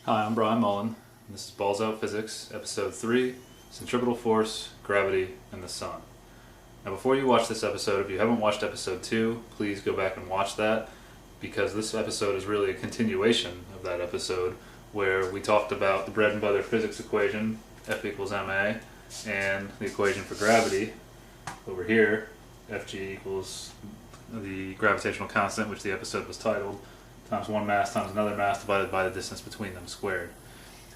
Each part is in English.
Hi, I'm Brian Mullin, and this is Balls Out Physics, Episode 3, Centripetal Force, Gravity, and the Sun. Now before you watch this episode, if you haven't watched Episode 2, please go back and watch that, because this episode is really a continuation of that episode, where we talked about the bread and butter physics equation, F equals ma, and the equation for gravity, over here, Fg equals the gravitational constant, which the episode was titled, times one mass times another mass divided by the distance between them squared.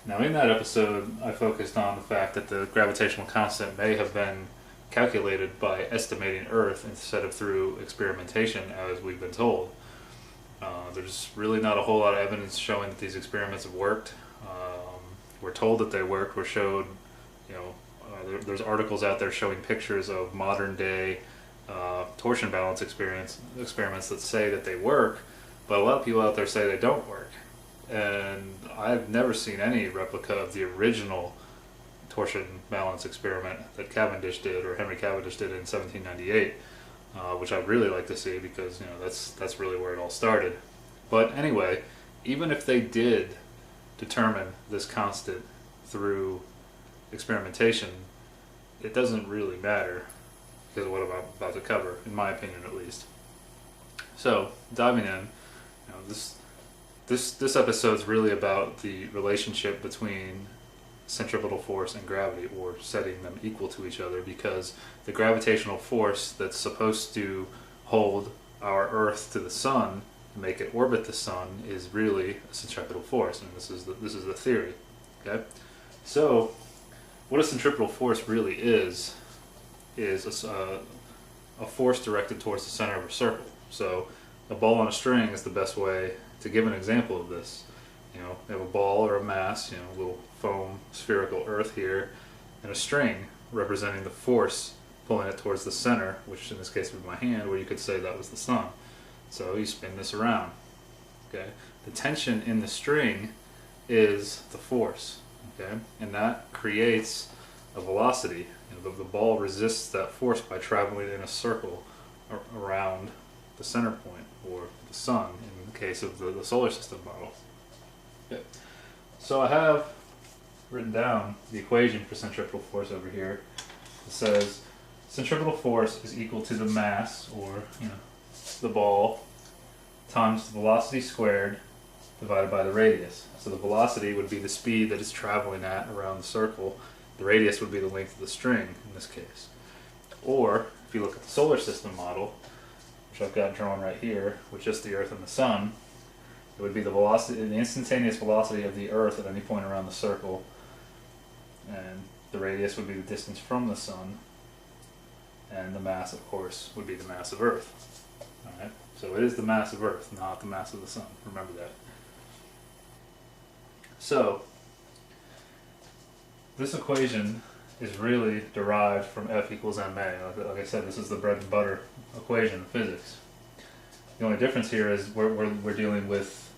Now in that episode I focused on the fact that the gravitational constant may have been calculated by estimating Earth instead of through experimentation, as we've been told. There's really not a whole lot of evidence showing that these experiments have worked. We're told that they worked. We're showed, there's articles out there showing pictures of modern day torsion balance experiments that say that they work. But a lot of people out there say they don't work, and I've never seen any replica of the original torsion balance experiment that Cavendish did, or Henry Cavendish did in 1798, which I'd really like to see, because that's really where it all started. But anyway, even if they did determine this constant through experimentation, it doesn't really matter, because of what I'm about to cover, in my opinion at least. So, diving in, this episode is really about the relationship between centripetal force and gravity, or setting them equal to each other, because the gravitational force that's supposed to hold our Earth to the Sun, make it orbit the Sun, is really a centripetal force, and this is the theory. Okay, so what a centripetal force really is a force directed towards the center of a circle. So a ball on a string is the best way to give an example of this. You have a ball or a mass, a little foam spherical Earth here, and a string representing the force pulling it towards the center, which in this case would be my hand, where you could say that was the Sun. So you spin this around. Okay, the tension in the string is the force. Okay, and that creates a velocity. The ball resists that force by traveling in a circle around the center point, or the Sun, in the case of the solar system model. Okay. So I have written down the equation for centripetal force over here. It says centripetal force is equal to the mass, or the ball, times the velocity squared divided by the radius. So the velocity would be the speed that it's traveling at around the circle. The radius would be the length of the string in this case. Or if you look at the solar system model, which I've got drawn right here, with just the Earth and the Sun, it would be the velocity, the instantaneous velocity of the Earth at any point around the circle, and the radius would be the distance from the Sun, and the mass, of course, would be the mass of Earth. Alright, so it is the mass of Earth, not the mass of the Sun. Remember that. So this equation is really derived from F equals ma. Like I said, this is the bread and butter equation of physics. The only difference here is we're dealing with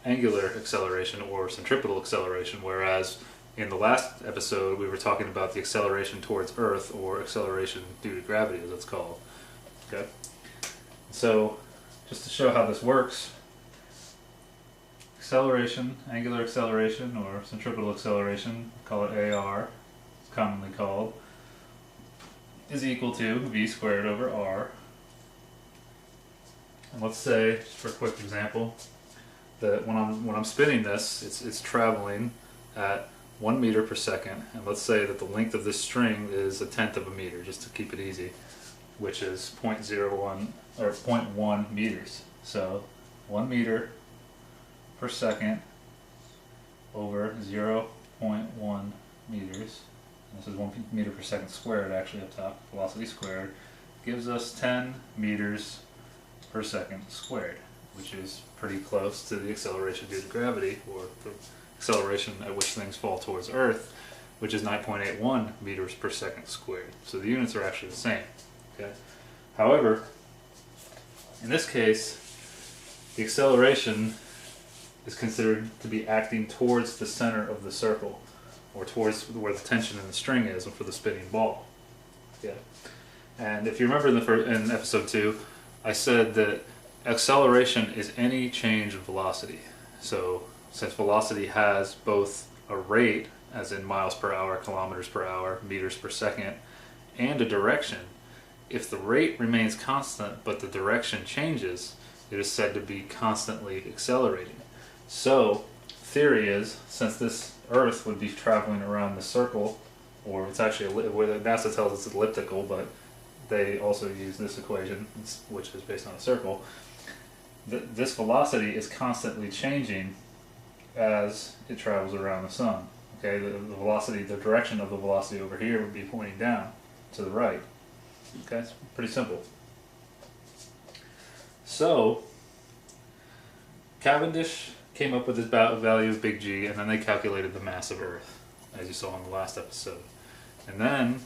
angular acceleration, or centripetal acceleration, whereas in the last episode we were talking about the acceleration towards Earth, or acceleration due to gravity, as it's called. Okay. So just to show how this works, acceleration, angular acceleration, or centripetal acceleration, call it AR, it's commonly called, is equal to v squared over r. And let's say, just for a quick example, that when I'm spinning this, it's traveling at 1 meter per second, and let's say that the length of this string is 1/10 of a meter, just to keep it easy, which is 0.01 or 0.1 meters. So 1 meter per second over 0.1 meters. And this is 1 meter per second squared, actually, up top, velocity squared, gives us 10 meters per second squared, which is pretty close to the acceleration due to gravity, or the acceleration at which things fall towards Earth, which is 9.81 meters per second squared. So the units are actually the same. Okay. However, in this case, the acceleration is considered to be acting towards the center of the circle, or towards where the tension in the string is for the spinning ball. Yeah. And if you remember in episode 2, I said that acceleration is any change of velocity. So since velocity has both a rate, as in miles per hour, kilometers per hour, meters per second, and a direction, if the rate remains constant but the direction changes, it is said to be constantly accelerating. So, theory is, since this Earth would be traveling around the circle, or it's actually, where NASA tells us it's elliptical, but they also use this equation, which is based on a circle, this velocity is constantly changing as it travels around the sun. Okay, the velocity, the direction of the velocity over here would be pointing down to the right. Okay, it's pretty simple. So, Cavendish came up with this value of big G, and then they calculated the mass of Earth, as you saw in the last episode. And then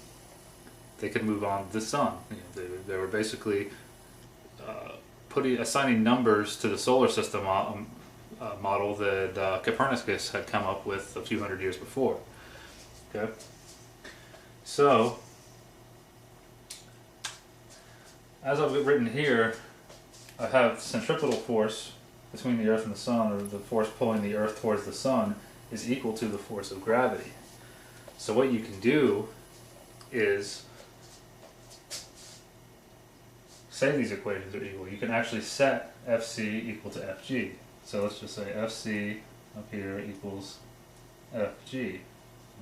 they could move on to the sun. You know, they were basically assigning numbers to the solar system model that Copernicus had come up with a few hundred years before. Okay, so as I've written here, I have centripetal force between the Earth and the Sun, or the force pulling the Earth towards the Sun, is equal to the force of gravity. So what you can do is say these equations are equal. You can actually set Fc equal to Fg. So let's just say Fc up here equals Fg.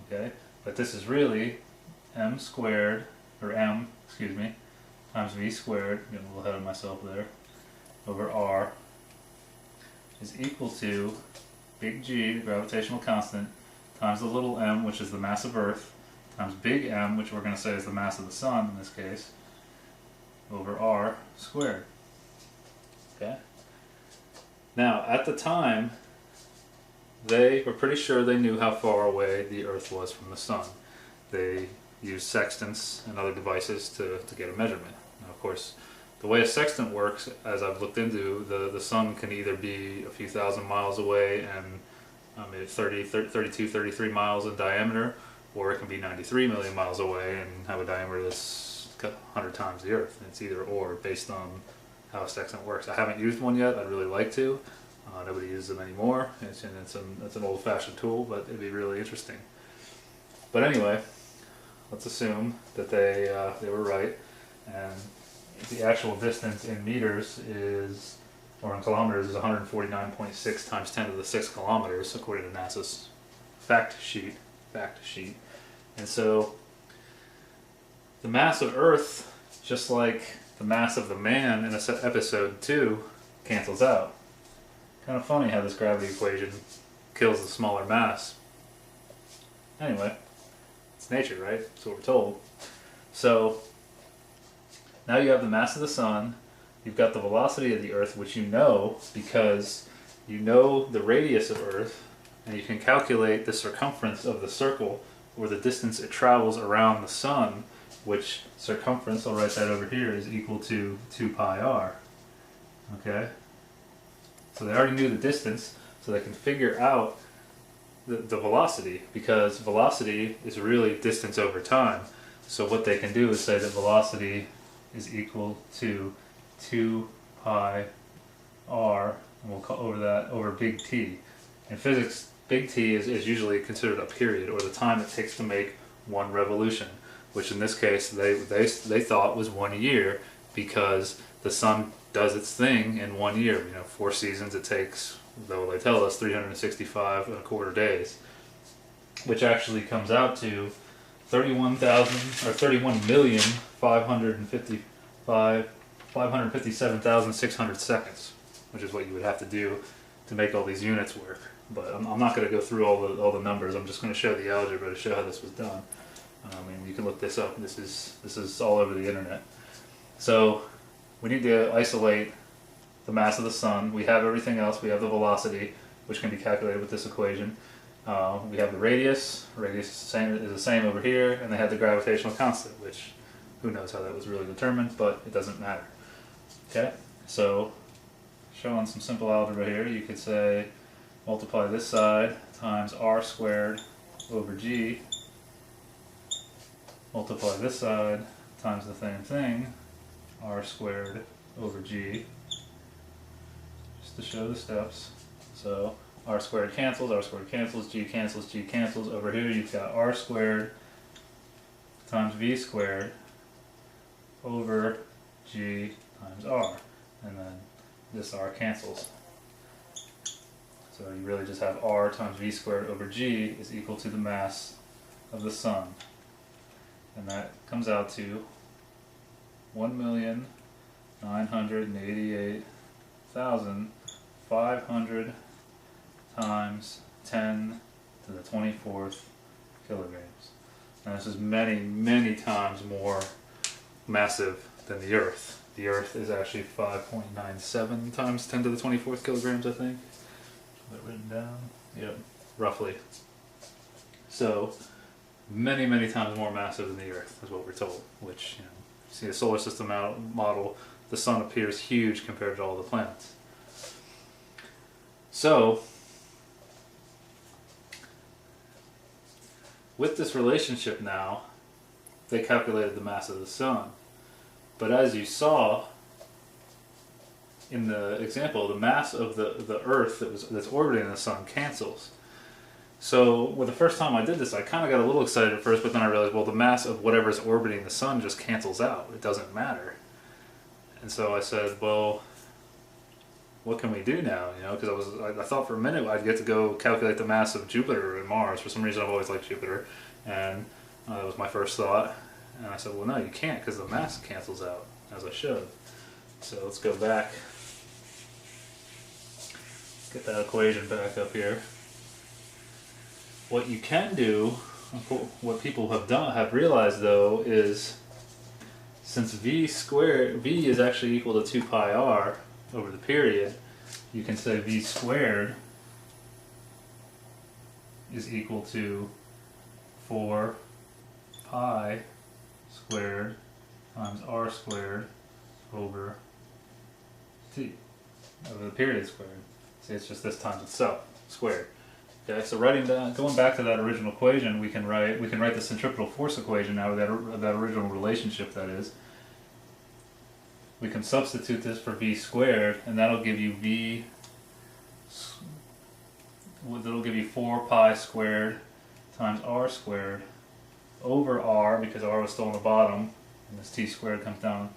Okay? But this is really m squared, or m, excuse me, times v squared, getting a little ahead of myself there, over r is equal to big G, the gravitational constant, times the little m, which is the mass of Earth, times big M, which we're going to say is the mass of the Sun in this case, over r squared. Okay? Now, at the time, they were pretty sure they knew how far away the Earth was from the Sun. They used sextants and other devices to get a measurement. Now, of course, the way a sextant works, as I've looked into, the Sun can either be a few thousand miles away and maybe 32, 33 miles in diameter, or it can be 93 million miles away and have a diameter that's 100 times the Earth. It's either or, based on how a sextant works. I haven't used one yet. I'd really like to. Nobody uses them anymore. It's an old-fashioned tool, but it'd be really interesting. But anyway, let's assume that they were right, and the actual distance in meters is, or in kilometers, is 149.6 times 10 to the 6 kilometers, according to NASA's fact sheet. And so the mass of Earth, just like the mass of the man in episode 2, cancels out. Kind of funny how this gravity equation kills the smaller mass. Anyway, it's nature, right? That's what we're told. So now you have the mass of the Sun, you've got the velocity of the Earth, which you know because you know the radius of Earth, and you can calculate the circumference of the circle, or the distance it travels around the Sun, which circumference, I'll write that over here, is equal to 2 pi r. Okay? So they already knew the distance, so they can figure out the velocity, because velocity is really distance over time. So what they can do is say that velocity is equal to 2 pi r, and we'll call over big T. In physics, big T is usually considered a period, or the time it takes to make one revolution, which in this case they thought was 1 year, because the Sun does its thing in 1 year. 4 seasons it takes, though they tell us 365 and a quarter days, which actually comes out to 31,557,600 seconds, which is what you would have to do to make all these units work. But I'm not going to go through all the numbers. I'm just going to show the algebra to show how this was done. You can look this up. This is all over the internet. So we need to isolate the mass of the Sun. We have everything else. We have the velocity, which can be calculated with this equation. We have the radius. Radius is the same over here, and they had the gravitational constant, which who knows how that was really determined, but it doesn't matter. Okay, so showing some simple algebra here, you could say multiply this side times r squared over g, multiply this side times the same thing, r squared over g, just to show the steps. So R squared cancels, G cancels. Over here you've got R squared times V squared over G times R. And then this R cancels. So you really just have R times V squared over G is equal to the mass of the sun. And that comes out to 1,988,500 times 10 to the 24th kilograms. Now this is many, many times more massive than the Earth. The Earth is actually 5.97 times 10 to the 24th kilograms, I think. Is that written down? Yep, roughly. So, many, many times more massive than the Earth is what we're told. Which, you know, see the solar system model, the sun appears huge compared to all the planets. So, with this relationship now, they calculated the mass of the sun. But as you saw in the example, the mass of the Earth that's orbiting the sun cancels. So, well, the first time I did this, I kind of got a little excited at first, but then I realized, well, the mass of whatever's orbiting the sun just cancels out. It doesn't matter. And so I said, well, what can we do now? You know, because I thought for a minute I'd get to go calculate the mass of Jupiter and Mars. For some reason, I've always liked Jupiter, and that was my first thought. And I said, well, no, you can't, because the mass cancels out, as I showed. So let's go back. Get that equation back up here. What you can do, what people have realized though, is since V is actually equal to 2 pi r over the period, you can say V squared is equal to 4 pi squared times r squared over t, over the period squared. See, it's just this times itself squared. Okay, so going back to that original equation, we can write the centripetal force equation now with that original relationship. That is, we can substitute this for V squared, and that'll give you that'll give you 4 pi squared times r squared over r, because r was still on the bottom, and this t squared comes down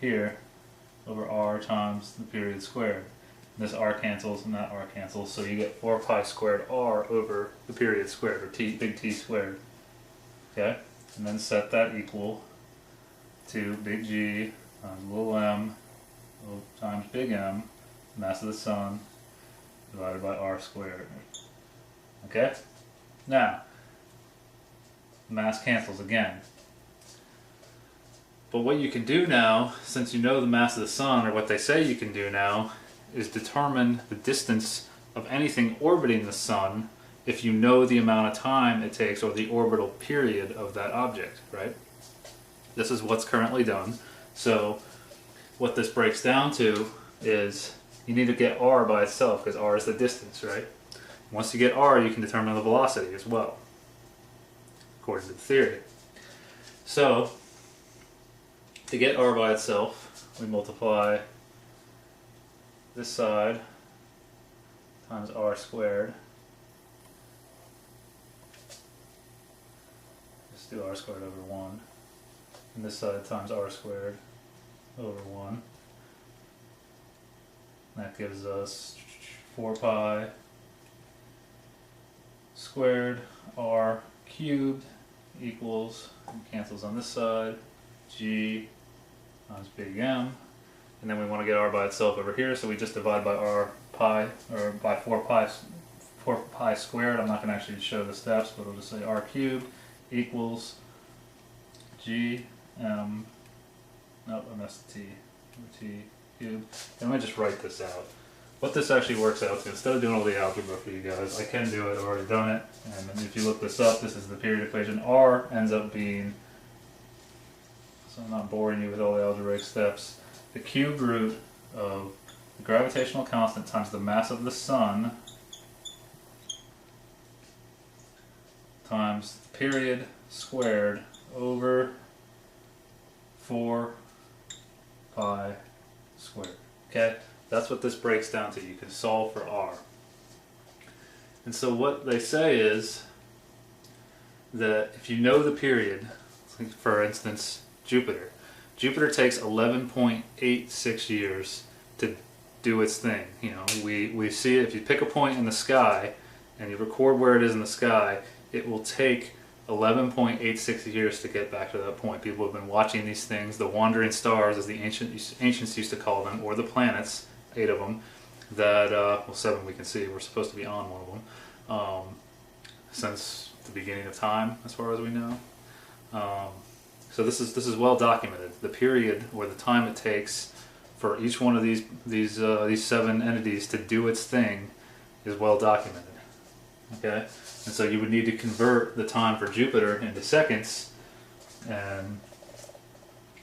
here, over r times the period squared. This r cancels and that r cancels, so you get 4 pi squared r over the period squared, or big T squared. Okay? And then set that equal to big G times little m times big M, mass of the sun, divided by r squared. Okay? Now, mass cancels again. But what you can do now, since you know the mass of the sun, or what they say you can do now, is determine the distance of anything orbiting the sun if you know the amount of time it takes, or the orbital period of that object, right? This is what's currently done. So what this breaks down to is you need to get r by itself, because r is the distance, right? Once you get r, you can determine the velocity as well, according to the theory. So to get r by itself, we multiply this side times r squared. Just do r squared over 1. And this side times r squared over 1. That gives us 4 pi squared r cubed equals, cancels on this side, g times big M. And then we want to get r by itself over here, so we just divide by r pi, or by 4 pi squared. I'm not going to actually show the steps, but I'll just say r cubed equals g m, nope, I missed t cubed. And let me just write this out. What this actually works out to, instead of doing all the algebra for you guys, I can do it, I've already done it. And if you look this up, this is the period equation. R ends up being, so I'm not boring you with all the algebraic steps, the cube root of the gravitational constant times the mass of the sun times period squared over 4 pi squared. Okay? That's what this breaks down to. You can solve for r. And so what they say is that if you know the period, for instance, Jupiter takes 11.86 years to do its thing. You know, we see it, if you pick a point in the sky and you record where it is in the sky, it will take 11.86 years to get back to that point. People have been watching these things, the wandering stars, as the ancients used to call them, or the planets, 8 of them, that, well, 7 we can see, we're supposed to be on one of them, since the beginning of time, as far as we know. So this is well documented. The period, or the time it takes for each one of these 7 entities to do its thing, is well documented. Okay, and so you would need to convert the time for Jupiter into seconds, and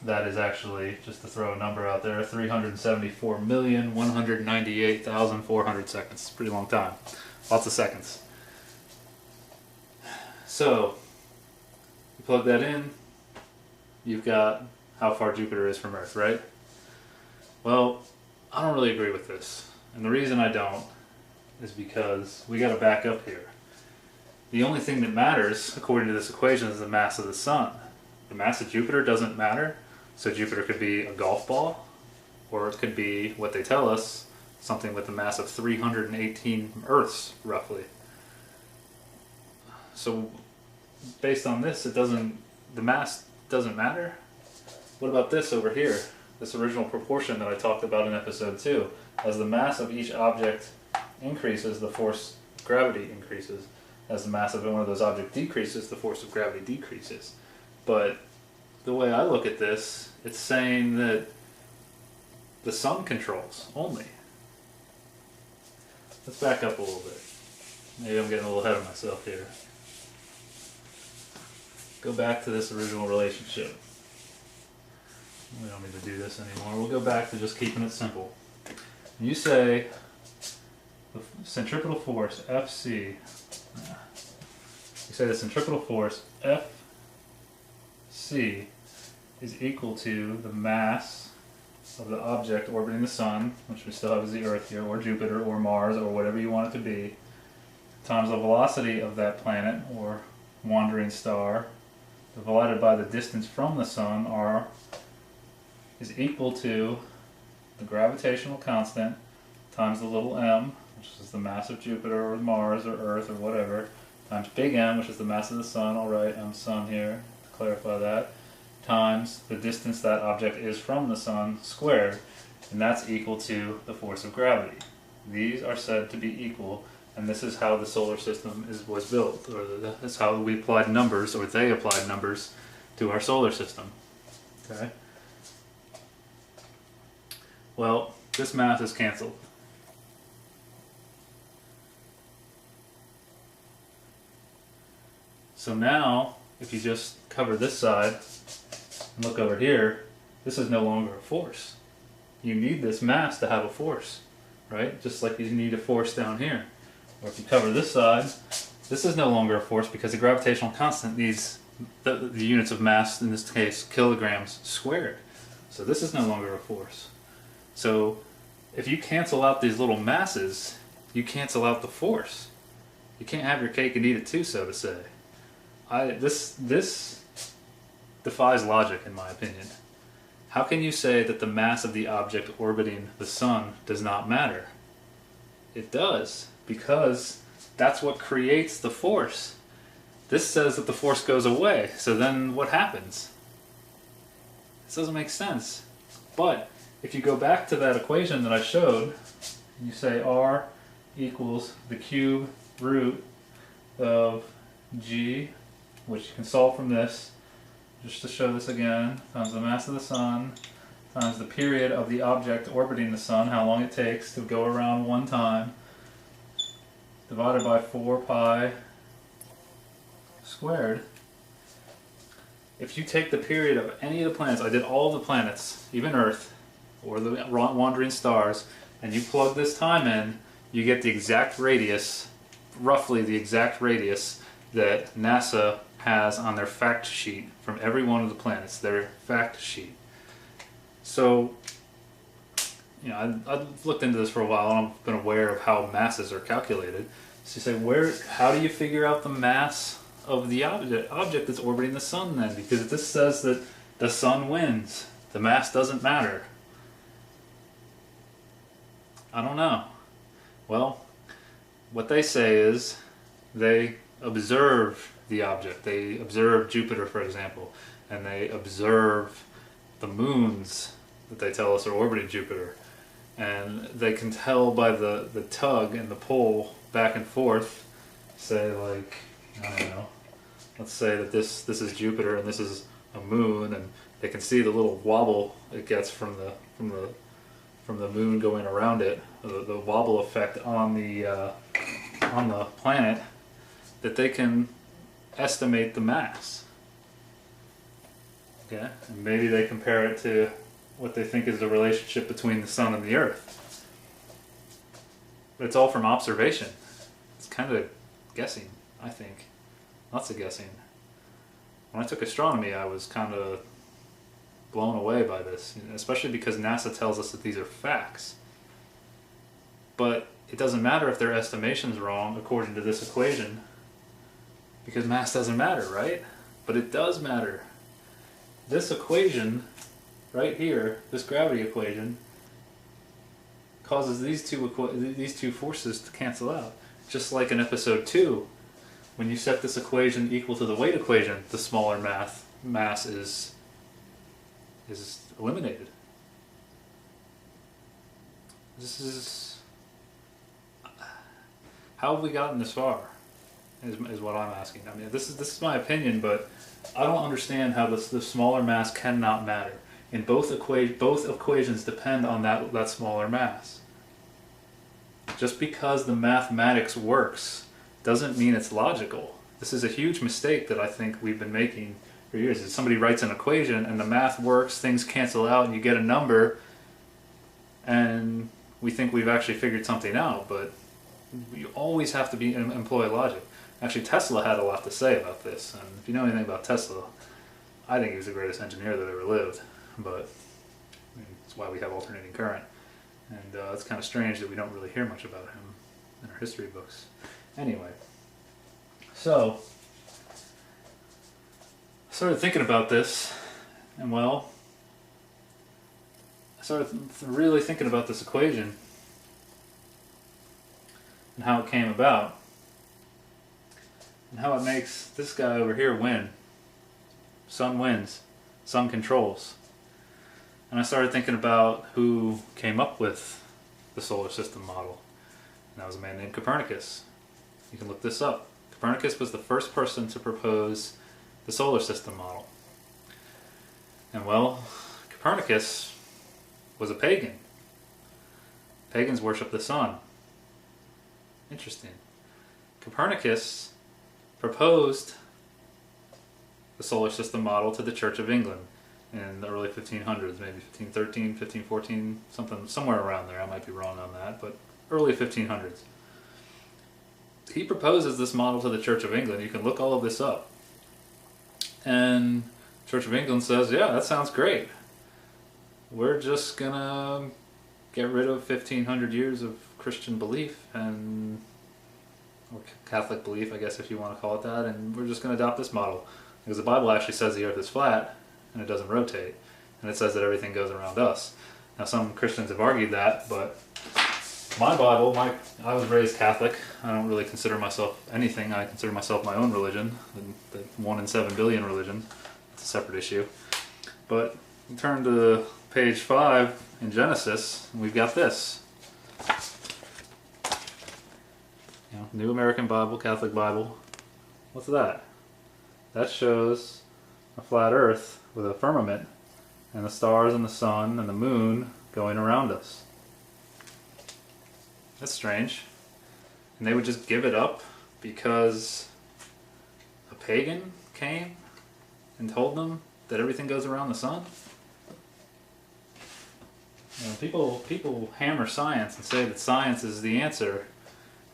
that is actually, just to throw a number out there, 374,198,400 seconds. Pretty long time. Lots of seconds. So you plug that in, you've got how far Jupiter is from Earth, right? Well, I don't really agree with this. And the reason I don't is because we got to back up here. The only thing that matters, according to this equation, is the mass of the Sun. The mass of Jupiter doesn't matter, so Jupiter could be a golf ball, or it could be, what they tell us, something with a mass of 318 Earths, roughly. So, based on this, the mass doesn't matter. What about this over here? This original proportion that I talked about in episode 2. As the mass of each object increases, the force of gravity increases. As the mass of one of those objects decreases, the force of gravity decreases. But the way I look at this, it's saying that the Sun controls only. Let's back up a little bit. Maybe I'm getting a little ahead of myself here. Go back to this original relationship. We don't need to do this anymore. We'll go back to just keeping it simple. You say the centripetal force Fc. You say the centripetal force Fc is equal to the mass of the object orbiting the Sun, which we still have as the Earth here, or Jupiter, or Mars, or whatever you want it to be, times the velocity of that planet, or wandering star, divided by the distance from the Sun, r, is equal to the gravitational constant times the little m, which is the mass of Jupiter or Mars or Earth or whatever, times big M, which is the mass of the Sun, alright, I'm Sun here, to clarify that, times the distance that object is from the Sun squared, and that's equal to the force of gravity. These are said to be equal, and this is how the solar system was built, or that's how we applied numbers, or they applied numbers to our solar system. Okay? Well, this math is canceled. So now, if you just cover this side and look over here, this is no longer a force. You need this mass to have a force, right? Just like you need a force down here. Or if you cover this side, this is no longer a force because the gravitational constant needs the units of mass, in this case kilograms squared. So this is no longer a force. So if you cancel out these little masses, you cancel out the force. You can't have your cake and eat it too, so to say. This defies logic, in my opinion. How can you say that the mass of the object orbiting the Sun does not matter? It does, because that's what creates the force. This says that the force goes away, so then what happens? This doesn't make sense. But if you go back to that equation that I showed, you say R equals the cube root of G, which you can solve from this, just to show this again, times the mass of the Sun, times the period of the object orbiting the Sun, how long it takes to go around one time, divided by 4 pi squared. If you take the period of any of the planets, I did all the planets, even Earth, or the wandering stars, and you plug this time in, you get the exact radius, roughly the exact radius that NASA has on their fact sheet from every one of the planets, their fact sheet. So, you know, I've looked into this for a while and I've been aware of how masses are calculated. So you say, how do you figure out the mass of the object that's orbiting the sun then? Because this says that the sun wins. The mass doesn't matter. I don't know. Well, what they say is they observe the object. They observe Jupiter, for example, and they observe the moons that they tell us are orbiting Jupiter. And they can tell by the tug and the pull back and forth, say like, I don't know, let's say that this is Jupiter and this is a moon, and they can see the little wobble it gets from the moon going around it, the wobble effect on the planet, that they can estimate the mass. Okay, and maybe they compare it to what they think is the relationship between the sun and the earth. But it's all from observation. It's kind of guessing, I think. Lots of guessing. When I took astronomy, I was kind of blown away by this, especially because NASA tells us that these are facts. But it doesn't matter if their estimation's wrong according to this equation, because mass doesn't matter, right? But it does matter. This equation right here, this gravity equation, causes these two forces to cancel out. Just like in episode 2, when you set this equation equal to the weight equation, the smaller mass is eliminated. This is... how have we gotten this far? Is what I'm asking. I mean, this is my opinion, but I don't understand how the smaller mass cannot matter. And both equations depend on that smaller mass. Just because the mathematics works doesn't mean it's logical. This is a huge mistake that I think we've been making for years. Is somebody writes an equation and the math works, things cancel out, and you get a number, and we think we've actually figured something out. But you always have to employ logic. Actually, Tesla had a lot to say about this, and if you know anything about Tesla, I think he was the greatest engineer that ever lived. But that's why we have alternating current, and it's kind of strange that we don't really hear much about him in our history books. Anyway, so I started thinking about this, and well, I started really thinking about this equation and how it came about, and how it makes this guy over here win. Sun wins, sun controls. And I started thinking about who came up with the solar system model. And that was a man named Copernicus. You can look this up. Copernicus was the first person to propose the solar system model. And well, Copernicus was a pagan. Pagans worship the sun. Interesting. Copernicus proposed the solar system model to the Church of England in the early 1500s, maybe 1513, 1514, somewhere around there. I might be wrong on that, but early 1500s. He proposes this model to the Church of England. You can look all of this up. And Church of England says, yeah, that sounds great. We're just going to get rid of 1500 years of Christian belief, or Catholic belief, I guess, if you want to call it that, and we're just going to adopt this model. Because the Bible actually says the earth is flat and it doesn't rotate, and it says that everything goes around us. Now, some Christians have argued that, but my Bible, I was raised Catholic. I don't really consider myself anything. I consider myself my own religion, the 1 in 7 billion religion. It's a separate issue. But you turn to page 5 in Genesis, and we've got this. New American Bible, Catholic Bible. What's that? That shows a flat earth with a firmament and the stars and the sun and the moon going around us. That's strange. And they would just give it up because a pagan came and told them that everything goes around the sun? People hammer science and say that science is the answer.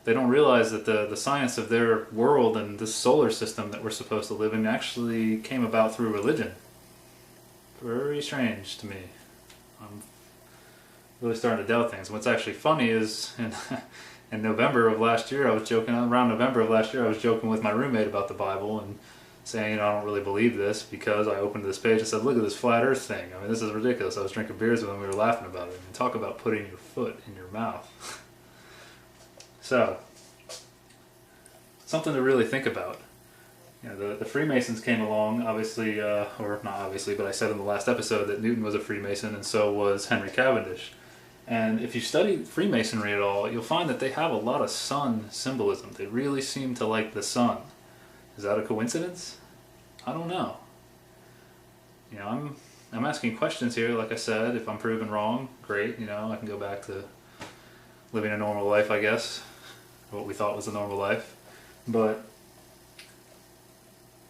They don't realize that the science of their world and this solar system that we're supposed to live in actually came about through religion. Very strange to me. I'm really starting to doubt things. What's actually funny is in November of last year, I was joking, around November of last year, I was joking with my roommate about the Bible and saying, you know, I don't really believe this, because I opened this page and said, look at this flat earth thing. I mean, this is ridiculous. I was drinking beers with him, we were laughing about it. I mean, talk about putting your foot in your mouth. So, something to really think about. You know, the Freemasons came along, obviously, or not obviously, but I said in the last episode that Newton was a Freemason and so was Henry Cavendish. And if you study Freemasonry at all, you'll find that they have a lot of sun symbolism. They really seem to like the sun. Is that a coincidence? I don't know. You know, I'm asking questions here, like I said. If I'm proven wrong, great, you know, I can go back to living a normal life, I guess. What we thought was a normal life. But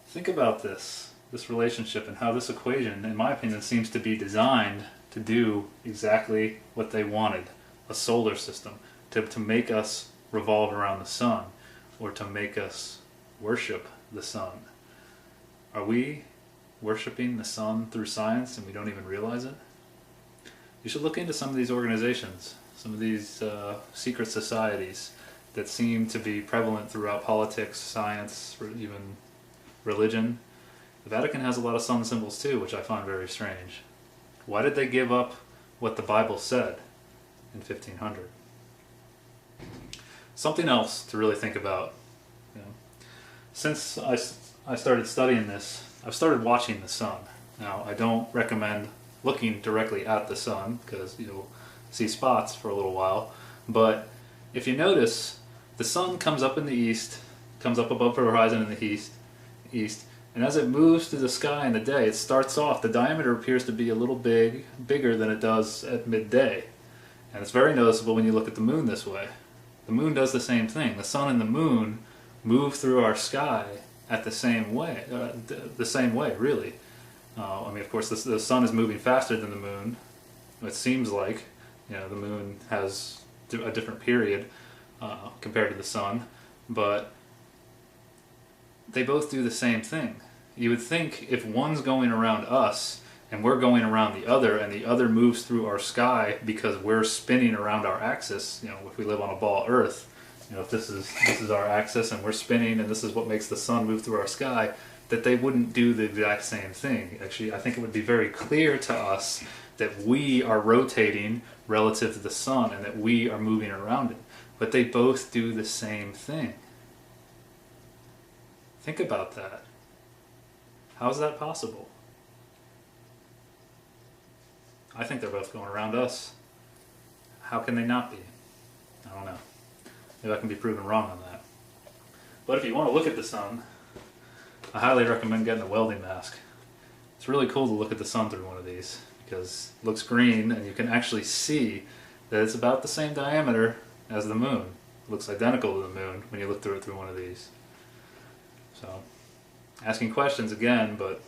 think about this relationship and how this equation, in my opinion, seems to be designed to do exactly what they wanted. A solar system. To make us revolve around the sun, or to make us worship the sun. Are we worshiping the sun through science and we don't even realize it? You should look into some of these organizations, some of these secret societies that seem to be prevalent throughout politics, science, or even religion. The Vatican has a lot of sun symbols too, which I find very strange. Why did they give up what the Bible said in 1500? Something else to really think about. You know, since I started studying this, I've started watching the sun. Now, I don't recommend looking directly at the sun, because you'll see spots for a little while, but if you notice, the sun comes up in the east, comes up above the horizon in the east, and as it moves through the sky in the day, it starts off, the diameter appears to be a little bigger than it does at midday. And it's very noticeable when you look at the moon this way. The moon does the same thing. The sun and the moon move through our sky at the same way, really. I mean, of course, the sun is moving faster than the moon. It seems like, you know, the moon has a different period compared to the sun, but they both do the same thing. You would think if one's going around us and we're going around the other, and the other moves through our sky because we're spinning around our axis, you know, if we live on a ball Earth, you know, if this is our axis and we're spinning and this is what makes the sun move through our sky, that they wouldn't do the exact same thing. Actually, I think it would be very clear to us that we are rotating relative to the sun and that we are moving around it. But they both do the same thing. Think about that. How is that possible? I think they're both going around us. How can they not be? I don't know. Maybe I can be proven wrong on that. But if you want to look at the sun, I highly recommend getting a welding mask. It's really cool to look at the sun through one of these, because it looks green and you can actually see that it's about the same diameter as the moon. It looks identical to the moon when you look through it through one of these. So, asking questions again, but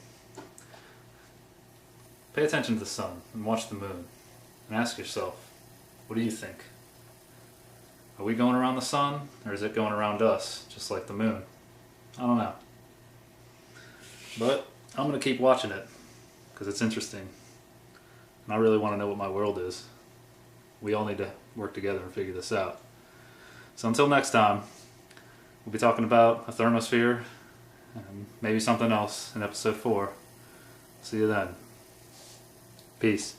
pay attention to the sun and watch the moon and ask yourself, what do you think? Are we going around the sun, or is it going around us, just like the moon? I don't know. But I'm going to keep watching it, because it's interesting. And I really want to know what my world is. We all need to work together and figure this out. So until next time, we'll be talking about a thermosphere, and maybe something else in episode 4. See you then. Peace.